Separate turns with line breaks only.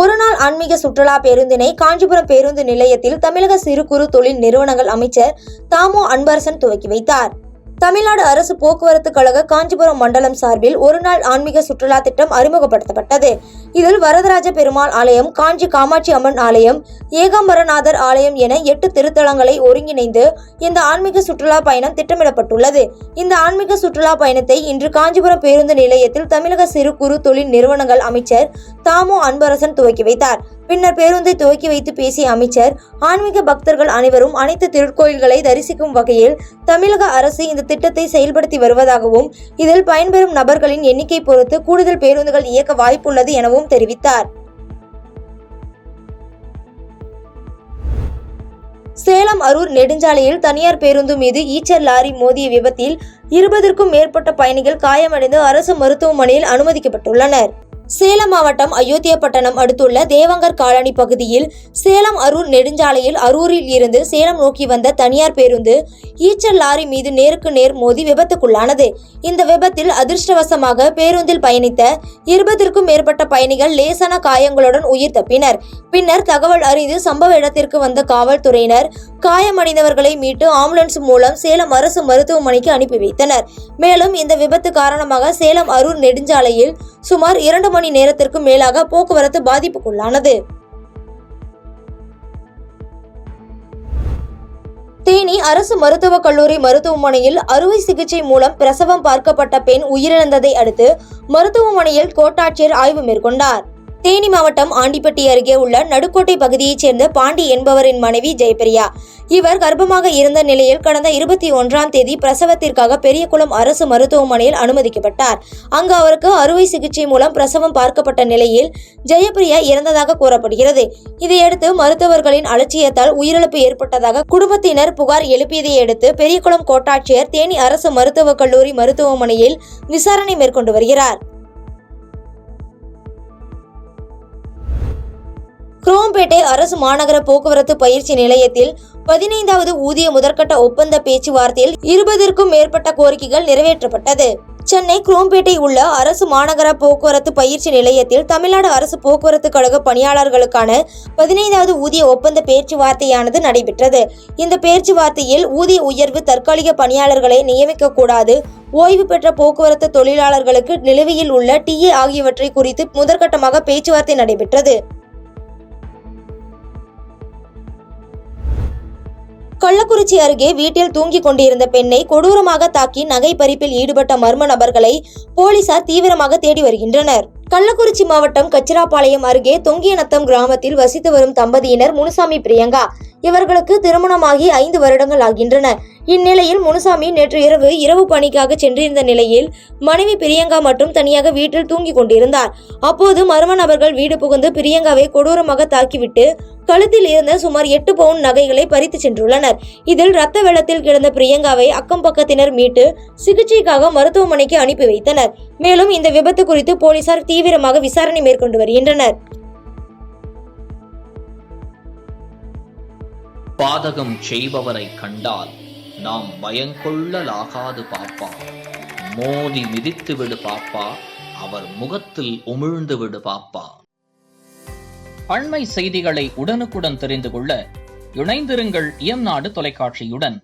ஒருநாள் ஆன்மீக சுற்றுலா பேருந்தினை காஞ்சிபுரம் பேருந்து நிலையத்தில் தமிழக சிறு குறு தொழில் நிறுவனங்கள் அமைச்சர் தாமோ அன்பரசன் துவக்கி வைத்தார். தமிழ்நாடு அரசு போக்குவரத்து கழக காஞ்சிபுரம் மண்டலம் சார்பில் ஒருநாள் ஆன்மீக சுற்றுலா திட்டம் அறிமுகப்படுத்தப்பட்டது. இதில் வரதராஜ பெருமாள் ஆலயம், காஞ்சி காமாட்சி அம்மன் ஆலயம், ஏகாம்பரநாதர் ஆலயம் என 8 திருத்தலங்களை ஒருங்கிணைந்து இந்த ஆன்மீக சுற்றுலா பயணம் திட்டமிடப்பட்டுள்ளது. இந்த ஆன்மீக சுற்றுலா பயணத்தை இன்று காஞ்சிபுரம் பேருந்து நிலையத்தில் தமிழக சிறு குறு தொழில் நிறுவனங்கள் அமைச்சர் தாமோ அன்பரசன் துவக்கி வைத்தார். பின்னர் பேருந்தை துவக்கி வைத்து பேசிய அமைச்சர், ஆன்மீக பக்தர்கள் அனைவரும் அனைத்து திருக்கோயில்களை தரிசிக்கும் வகையில் தமிழக அரசு இந்த திட்டத்தை செயல்படுத்தி வருவதாகவும், இதில் பயன்பெறும் நபர்களின் எண்ணிக்கை பொறுத்து கூடுதல் பேருந்துகள் இயக்க வாய்ப்புள்ளது எனவும் தெரிவித்தார். சேலம் அரூர் நெடுஞ்சாலையில் தனியார் பேருந்து மீது ஈச்சர் லாரி மோதிய விபத்தில் 20க்கும் மேற்பட்ட பயணிகள் காயமடைந்து அரசு மருத்துவமனையில் அனுமதிக்கப்பட்டுள்ளனர். சேலம் மாவட்டம் அயோத்தியாபட்டணம் அடுத்துள்ள தேவங்கர் காலனி பகுதியில் சேலம் அரூர் நெடுஞ்சாலையில் அரூரில் இருந்து சேலம் நோக்கி வந்த தனியார் பேருந்து ஈச்சர் லாரி மீது நேருக்கு நேர் மோதி விபத்துக்குள்ளானது. இந்த விபத்தில் அதிர்ஷ்டவசமாக பேருந்தில் பயணித்த 20க்கும் மேற்பட்ட பயணிகள் லேசான காயங்களுடன் உயிர் தப்பினர். பின்னர் தகவல் அறிந்து சம்பவ இடத்திற்கு வந்த காவல்துறையினர் காயமடைந்தவர்களை மீட்டு ஆம்புலன்ஸ் மூலம் சேலம் அரசு மருத்துவமனைக்கு அனுப்பி வைத்தனர். மேலும் இந்த விபத்து காரணமாக சேலம் அரூர் நெடுஞ்சாலையில் சுமார் 2 மணி நேரத்திற்கு மேலாக போக்குவரத்து பாதிப்புக்குள்ளானது. தேனி அரசு மருத்துவக் கல்லூரி மருத்துவமனையில் அறுவை சிகிச்சை மூலம் பிரசவம் பார்க்கப்பட்ட பெண் உயிரிழந்ததை அடுத்து மருத்துவமனையில் கோட்டாட்சியர் ஆய்வு மேற்கொண்டார். தேனி மாவட்டம் ஆண்டிப்பட்டி அருகே உள்ள நடுக்கோட்டை பகுதியைச் சேர்ந்த பாண்டி என்பவரின் மனைவி ஜெயபிரியா. இவர் கர்ப்பமாக இருந்த நிலையில் கடந்த 21ஆம் தேதி பிரசவத்திற்காக பெரியகுளம் அரசு மருத்துவமனையில் அனுமதிக்கப்பட்டார். அங்கு அவருக்கு அறுவை சிகிச்சை மூலம் பிரசவம் பார்க்கப்பட்ட நிலையில் ஜெயபிரியா இறந்ததாக கூறப்படுகிறது. இதையடுத்து மருத்துவர்களின் அலட்சியத்தால் உயிரிழப்பு ஏற்பட்டதாக குடும்பத்தினர் புகார் எழுப்பியதை அடுத்து பெரியகுளம் கோட்டாட்சியர் தேனி அரசு மருத்துவக் கல்லூரி மருத்துவமனையில் விசாரணை மேற்கொண்டு வருகிறார். குரோம்பேட்டை அரசு மாநகர போக்குவரத்து பயிற்சி நிலையத்தில் 15வது ஊதிய முதற்கட்ட ஒப்பந்த பேச்சுவார்த்தையில் 20க்கும் மேற்பட்ட கோரிக்கைகள் நிறைவேற்றப்பட்டது. சென்னை குரோம்பேட்டை உள்ள அரசு மாநகர போக்குவரத்து பயிற்சி நிலையத்தில் தமிழ்நாடு அரசு போக்குவரத்து கழக பணியாளர்களுக்கான 15வது ஊதிய ஒப்பந்த பேச்சுவார்த்தையானது நடைபெற்றது. இந்த பேச்சுவார்த்தையில் ஊதிய உயர்வு, தற்காலிக பணியாளர்களை நியமிக்க கூடாது, ஓய்வு பெற்ற போக்குவரத்து தொழிலாளர்களுக்கு நிலுவையில் உள்ள டிஏ ஆகியவற்றை குறித்து முதற்கட்டமாக பேச்சுவார்த்தை நடைபெற்றது. கள்ளக்குறிச்சி அருகே வீட்டில் தூங்கிக் கொண்டிருந்த பெண்ணை கொடூரமாக தாக்கி நகை பறிப்பில் ஈடுபட்ட மர்ம நபர்களை போலீசார் தீவிரமாக தேடி வருகின்றனர். கள்ளக்குறிச்சி மாவட்டம் கச்சிராபாளையம் அருகே தொங்கியநத்தம் கிராமத்தில் வசித்து வரும் தம்பதியினர் முனுசாமி, பிரியங்கா. இவர்களுக்கு திருமணமாகி 5 வருடங்கள் ஆகின்றன. இந்நிலையில் முனுசாமி நேற்று இரவு பணிக்காக சென்றிருந்த நிலையில் மனைவி பிரியங்கா மட்டும் தனியாக வீட்டில் தூங்கிக் கொண்டிருந்தார். அப்போது மர்ம நபர்கள் வீடு புகுந்து பிரியங்காவை கொடூரமாக தாக்கிவிட்டு கழுத்தில் இருந்த சுமார் 8 பவுன் நகைகளை பறித்து சென்றுள்ளனர். இதில் ரத்த வெள்ளத்தில் கிடந்த பிரியங்காவை அக்கம் பக்கத்தினர் மீட்டு சிகிச்சைக்காக மருத்துவமனைக்கு அனுப்பி வைத்தனர். மேலும் இந்த விபத்து குறித்து போலீசார் தீவிரமாக விசாரணை மேற்கொண்டு வருகின்றனர்.
பாதகம் செய்பவரை கண்டால் நாம் பயங்கொள்ளலாகாது பாப்பா, மோதி மிதித்து விடு பாப்பா, அவர் முகத்தில் உமிழ்ந்து விடு பாப்பா. அண்மை செய்திகளை உடனுக்குடன் தெரிந்து கொள்ள இணைந்திருங்கள் இயம்நாடு தொலைக்காட்சியுடன்.